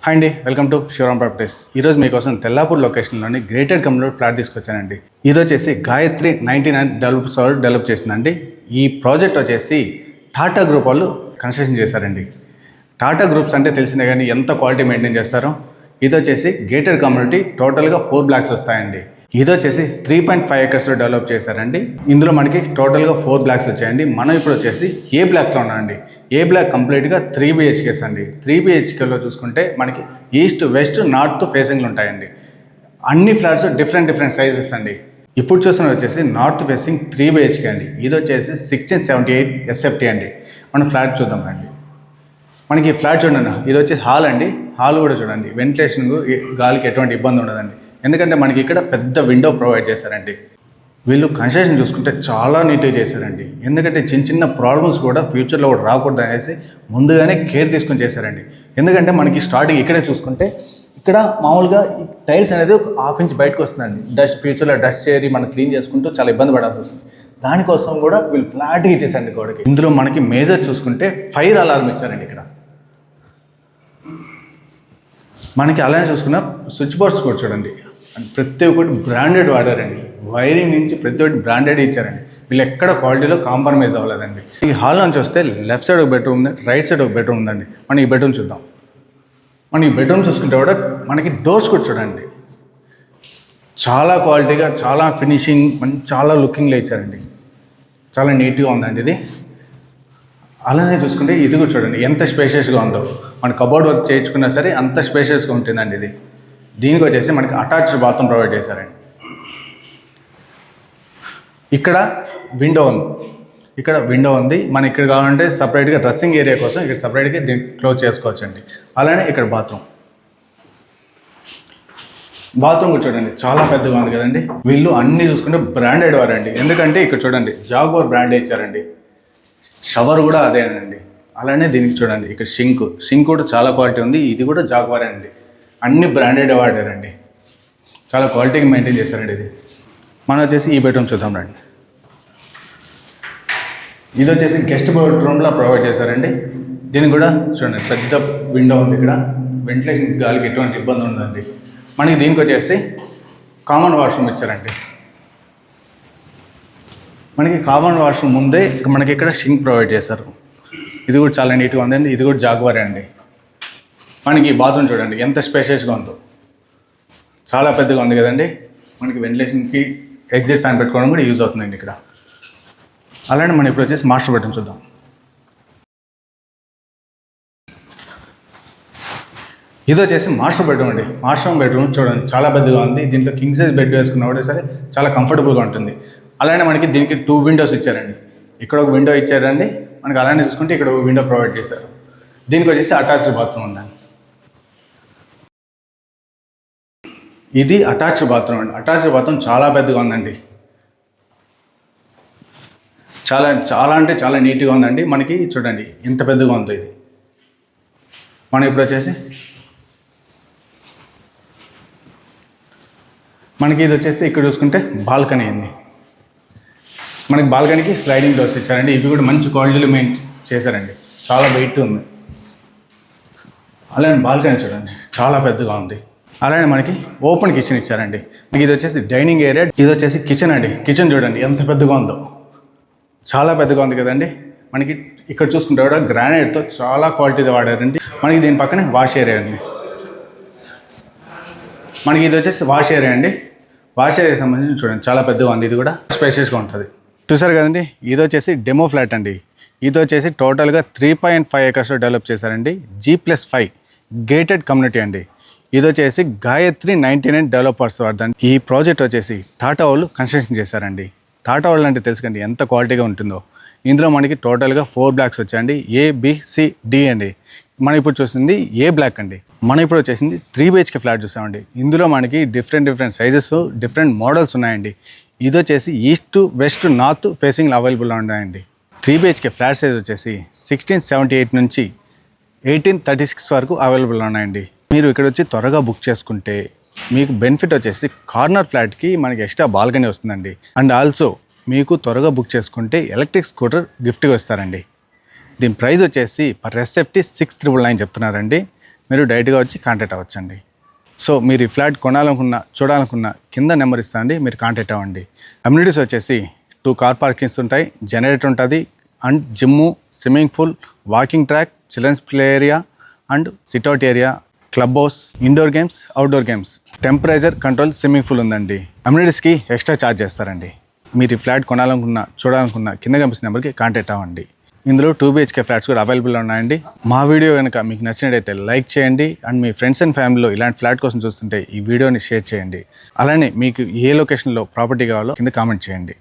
Hi అండి, welcome to Shivaram properties. ఈరోజు మీకోసం తెల్లాపూర్ లొకేషన్లోని గ్రేటర్ కమ్యూనిటీ ఫ్లాట్ తీసుకొచ్చానండి. ఇది వచ్చేసి గాయత్రి 99 డెవలప్స్ వాళ్ళు డెవలప్ చేసిందండి. ఈ ప్రాజెక్ట్ వచ్చేసి టాటా గ్రూప్ వాళ్ళు కన్స్ట్రక్షన్ చేశారండి. టాటా గ్రూప్స్ అంటే తెలిసిందే కానీ ఎంత క్వాలిటీ మెయింటైన్ చేస్తారో. ఇది వచ్చేసి గేటెడ్ కమ్యూనిటీ, టోటల్గా 4 బ్లాక్స్ వస్తాయండి. ఇది వచ్చేసి 3.5 acresలో డెవలప్ చేశారండి. ఇందులో మనకి టోటల్గా 4 బ్లాక్స్ వచ్చాయండి. మనం ఇప్పుడు వచ్చేసి ఏ బ్లాక్లో ఉన్నామండి. ఏ బ్లాక్ కంప్లీట్గా 3 BHKs అండి. 3 BHKలో చూసుకుంటే మనకి ఈస్ట్, వెస్ట్, నార్త్ ఫేసింగ్లు ఉంటాయండి. అన్ని ఫ్లాట్స్ డిఫరెంట్ సైజెస్ అండి. ఇప్పుడు చూస్తున్నది వచ్చేసి నార్త్ ఫేసింగ్ 3 BHK అండి. ఇది వచ్చేసి 1678 SFT అండి. మనం ఫ్లాట్ చూద్దాం అండి. మనకి ఫ్లాట్ చూడండి, ఇది వచ్చి హాల్ అండి. హాల్ కూడా చూడండి, వెంటిలేషన్ గాలికి ఎటువంటి ఇబ్బంది ఉండదండి. ఎందుకంటే మనకి ఇక్కడ పెద్ద విండో ప్రొవైడ్ చేశారండి. వీళ్ళు కన్స్ట్రక్షన్ చూసుకుంటే చాలా నీట్గా చేశారండి. ఎందుకంటే చిన్న ప్రాబ్లమ్స్ కూడా ఫ్యూచర్లో కూడా రాకూడదు అనేసి ముందుగానే కేర్ తీసుకొని చేశారండి. ఎందుకంటే మనకి స్టార్టింగ్ ఇక్కడే చూసుకుంటే ఇక్కడ మామూలుగా టైల్స్ అనేది ఒక 1/2 ఇంచ్ బయటకు వస్తుందండి. ఫ్యూచర్లో డస్ట్ చేరి మనం క్లీన్ చేసుకుంటూ చాలా ఇబ్బంది పడాల్సి వస్తుంది. దానికోసం కూడా వీళ్ళు ఫ్లాట్గా ఇచ్చేసారండి గోడకి. ఇందులో మనకి మేజర్ చూసుకుంటే ఫైర్ అలారం ఇచ్చారండి. ఇక్కడ మనకి అలానే చూసుకున్న స్విచ్ బోర్డ్స్ కూడా చూడండి, ప్రతి ఒక్కటి బ్రాండెడ్ వాడారండి. వైరింగ్ నుంచి ప్రతి ఒక్కటి బ్రాండెడ్ ఇచ్చారండి. వీళ్ళు ఎక్కడ క్వాలిటీలో కాంప్రమైజ్ అవ్వలేదండి. ఈ హాల్ నుంచి వస్తే లెఫ్ట్ సైడ్ ఒక బెడ్రూమ్ ఉంది, రైట్ సైడ్ ఒక బెడ్రూమ్ ఉందండి. మనం ఈ బెడ్రూమ్ చూద్దాం. మనం ఈ బెడ్రూమ్ చూసుకుంటే కూడా మనకి డోర్స్ కూడా చూడండి, చాలా క్వాలిటీగా, చాలా ఫినిషింగ్, చాలా లుకింగ్లో ఇచ్చారండి. చాలా నీట్గా ఉందండి ఇది. అలానే చూసుకుంటే ఇది కూడా చూడండి ఎంత స్పేషియస్గా ఉందో. మన కబోర్డ్ వర్క్ చేయించుకున్నా సరే అంత స్పేషియస్గా ఉంటుందండి ఇది. దీనికి వచ్చేసి మనకి అటాచ్డ్ బాత్రూమ్ ప్రొవైడ్ చేశారండి. ఇక్కడ విండో ఉంది, ఇక్కడ విండో ఉంది. మన ఇక్కడ కావాలంటే సపరేట్గా డ్రెస్సింగ్ ఏరియా కోసం ఇక్కడ సపరేట్గా దీన్ని క్లోజ్ చేసుకోవచ్చండి. అలానే ఇక్కడ బాత్రూమ్ కూడా చూడండి చాలా పెద్దగా ఉంది కదండి. వీళ్ళు అన్నీ చూసుకుంటే బ్రాండెడ్ వారండి. ఎందుకంటే ఇక్కడ చూడండి జాగ్వార్ బ్రాండ్ ఇచ్చారండి. షవర్ కూడా అదేనండి. అలానే దీనికి చూడండి ఇక్కడ షింక్ కూడా చాలా క్వాలిటీ ఉంది. ఇది కూడా జాగ్వారే అండి. అన్ని బ్రాండెడ్ వాడారండి. చాలా క్వాలిటీగా మెయింటైన్ చేశారండి ఇది. మనం వచ్చేసి ఈ బెడ్రూమ్ చూద్దాం రండి. ఇది వచ్చేసి గెస్ట్ బెడ్రూమ్లో ప్రొవైడ్ చేశారండి. దీనికి కూడా చూడండి పెద్ద విండో ఉంది. ఇక్కడ వెంటిలేషన్ గాలికి ఎటువంటి ఇబ్బంది ఉందండి. మనకి దీనికి వచ్చేసి కామన్ వాష్రూమ్ ఇచ్చారండి. మనకి కామన్ వాష్రూమ్ ముందే మనకి ఇక్కడ షింక్ ప్రొవైడ్ చేశారు. ఇది కూడా చాలా నీట్గా ఉందండి. ఇది కూడా జాగ్వారే అండి. మనకి బాత్రూమ్ చూడండి ఎంత స్పేషియస్గా ఉందో, చాలా పెద్దగా ఉంది కదండి. మనకి వెంటిలేషన్కి ఎగ్జిట్ ఫ్యాన్ పెట్టుకోవడం కూడా యూజ్ అవుతుందండి ఇక్కడ. అలానే మనం ఇప్పుడు వచ్చేసి మాస్టర్ బెడ్రూమ్ చూద్దాం. ఇది వచ్చేసి మాస్టర్ బెడ్రూమ్ అండి. మాస్టర్ బెడ్రూమ్ చూడండి చాలా పెద్దగా ఉంది. దీంట్లో కింగ్ సైజ్ బెడ్ వేసుకున్నా కూడా సరే చాలా కంఫర్టబుల్గా ఉంటుంది. అలానే మనకి దీనికి 2 విండోస్ ఇచ్చారండి. ఇక్కడ ఒక విండో ఇచ్చారండి. మనకి అలానే చూసుకుంటే ఇక్కడ ఒక విండో ప్రొవైడ్ చేశారు. దీనికి వచ్చేసి అటాచ్డ్ బాత్రూమ్ ఉందండి. ఇది అటాచ్డ్ బాత్రూమ్ అండి. అటాచ్డ్ బాత్రూమ్ చాలా పెద్దగా ఉందండి. చాలా అంటే చాలా నీట్గా ఉందండి. మనకి చూడండి ఎంత పెద్దగా ఉందో ఇది. మనం ఇప్పుడు వచ్చేసి మనకి ఇది వచ్చేసి ఇక్కడ చూసుకుంటే బాల్కనీ అండి. మనకి బాల్కనీకి స్లైడింగ్ డోర్స్ ఇచ్చారండి. ఇవి కూడా మంచి క్వాలిటీలో మెయింటైన్ చేశారండి. చాలా వెయిట్ ఉంది. అలానే బాల్కనీ చూడండి చాలా పెద్దగా ఉంది. అలానే మనకి ఓపెన్ కిచెన్ ఇచ్చారండి. ఇది వచ్చేసి డైనింగ్ ఏరియా, ఇది వచ్చేసి కిచెన్ అండి. కిచెన్ చూడండి ఎంత పెద్దగా ఉందో, చాలా పెద్దగా ఉంది కదండి. మనకి ఇక్కడ చూసుకుంటే కూడా గ్రానైట్తో చాలా క్వాలిటీతో వాడారండి. మనకి దీని పక్కనే వాష్ ఏరియా అండి. మనకి ఇది వచ్చేసి వాష్ ఏరియా అండి. వాష్ ఏరియా సంబంధించి చూడండి చాలా పెద్దగా ఉంది. ఇది కూడా స్పేషియస్గా ఉంటుంది. చూసారు కదండి, ఇది వచ్చేసి డెమో ఫ్లాట్ అండి. ఇది వచ్చేసి టోటల్గా 3.5 acresలో డెవలప్ చేశారండి. G+5 గేటెడ్ కమ్యూనిటీ అండి. ఇది వచ్చేసి గాయత్రి 99 డెవలపర్స్ వాడదండి. ఈ ప్రాజెక్ట్ వచ్చేసి టాటా వాళ్ళు కన్స్ట్రక్షన్ చేశారండి. టాటా వాళ్ళు అంటే తెలుసుకండి ఎంత క్వాలిటీగా ఉంటుందో. ఇందులో మనకి టోటల్గా 4 బ్లాక్స్ వచ్చాయండి. ABCD అండి. మనం ఇప్పుడు చూసింది ఏ బ్లాక్ అండి. మనం ఇప్పుడు వచ్చేసింది 3 BHK ఫ్లాట్ చూసామండి. ఇందులో మనకి డిఫరెంట్ సైజెస్, డిఫరెంట్ మోడల్స్ ఉన్నాయండి. ఇది వచ్చేసి ఈస్ట్, వెస్ట్, నార్త్ ఫేసింగ్లో అవైలబుల్గా ఉన్నాయండి. 3 BHK ఫ్లాట్ సైజ్ వచ్చేసి 1678 నుంచి 1836 వరకు అవైలబుల్గా ఉన్నాయండి. మీరు ఇక్కడ వచ్చి త్వరగా బుక్ చేసుకుంటే మీకు బెనిఫిట్ వచ్చేసి కార్నర్ ఫ్లాట్కి మనకి ఎక్స్ట్రా బాల్కనీ వస్తుందండి. అండ్ ఆల్సో మీకు త్వరగా బుక్ చేసుకుంటే ఎలక్ట్రిక్ స్కూటర్ గిఫ్ట్గా వస్తారండి. దీని ప్రైస్ వచ్చేసి పర్ SFT 6,999 చెప్తున్నారండి. మీరు డైరెక్ట్గా వచ్చి కాంటాక్ట్ అవ్వచ్చండి. సో మీరు ఈ ఫ్లాట్ కొనాలనుకున్న చూడాలనుకున్న కింద నెంబర్ ఇస్తానండి, మీరు కాంటాక్ట్ అవ్వండి. అమ్యూనిటీస్ వచ్చేసి 2 కార్ పార్కింగ్స్ ఉంటాయి, జనరేటర్ ఉంటుంది and gym, swimming pool, walking track, children's play area and sit out area, club house, indoor games, outdoor games, temperature control swimming pool ఉందండి. అమ్యూనిటీస్కి ఎక్స్ట్రా ఛార్జ్ చేస్తారండి. మీరు ఈ ఫ్లాట్ కొనాలనుకున్న చూడాలనుకున్న కింద కనిపిస్తున్న నెంబర్కి కాంటాక్ట్ అవ్వండి. ఇందులో 2 BHK ఫ్లాట్స్ కూడా అవైలబుల్ ఉన్నాయండి. మా వీడియో కనుక మీకు నచ్చినట్టయితే లైక్ చేయండి అండ్ మీ ఫ్రెండ్స్ అండ్ ఫ్యామిలీలో ఇలాంటి ఫ్లాట్ కోసం చూస్తుంటే ఈ వీడియోని షేర్ చేయండి. అలానే మీకు ఏ లొకేషన్లో ప్రాపర్టీ కావాలో కింద కామెంట్ చేయండి.